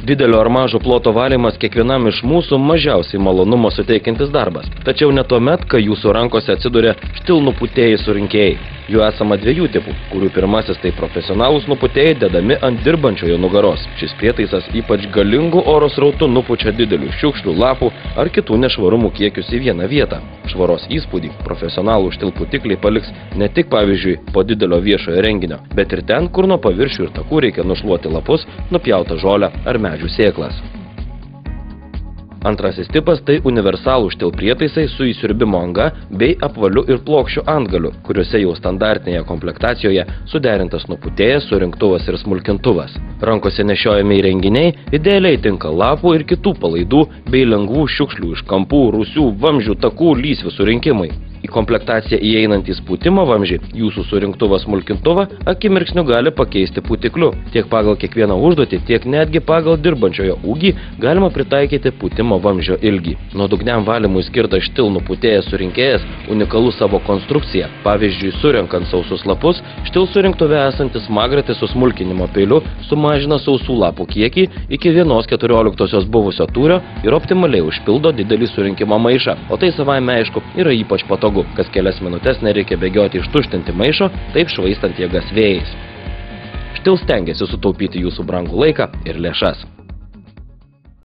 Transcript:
Didelio ar mažo ploto valymas kiekvienam iš mūsų mažiausiai malonumo suteikiantis darbas. Tačiau ne tuomet, kai jūsų rankose atsiduria štil nuputėjai surinkėjai. Jų esama dviejų tipų, kurių pirmasis tai profesionalūs nuputėjai dedami ant dirbančiojo nugaros. Šis prietaisas ypač galingų oro srautų nupučia didelių šiukšlių, lapų ar kitų nešvarumų kiekius į vieną vietą. Švaros įspūdį profesionalų štilputikliai paliks ne tik, pavyzdžiui, po didelio viešojo renginio, bet ir ten, kur nuo paviršių ir takų reikia nušluoti lapus, nupjautą žolę ar medžių sėklas. Antrasis tipas tai universalų štil prietaisai su įsiurbimo anga bei apvaliu ir plokščiu antgaliu, kuriuose jau standartinėje komplektacijoje suderintas nuputėjęs, surinktuvas ir smulkintuvas. Rankose nešiojami įrenginiai idealiai tinka lapų ir kitų palaidų bei lengvų šiukšlių iš kampų, rūsių, vamzdžių, takų, lysvių surinkimai. Į komplektaciją įeinantys pūtimo vamzdžiai, jūsų surinktuva smulkintuvą akimirksniu gali pakeisti pūtikliu. Tiek pagal kiekvieną užduotį, tiek netgi pagal dirbančiojo ūgį galima pritaikyti pūtimo vamzdžio ilgį. Nuodugniam valymui skirtas štil nuputėjęs surinkėjas unikalus savo konstrukcija. Pavyzdžiui, surenkant sausus lapus, štil surinktuve esantis smagratis su smulkinimo peiliu sumažina sausų lapų kiekį iki 1/14 buvusio tūrio ir optimaliai užpildo didelį surinkimo maišą. O tai savaime aišku yra ypač patogu. Kas kelias minutes nereikia bėgioti ištuštinti maišo, taip švaistant jėgas vėjais. Štil stengiasi sutaupyti jūsų brangų laiką ir lėšas.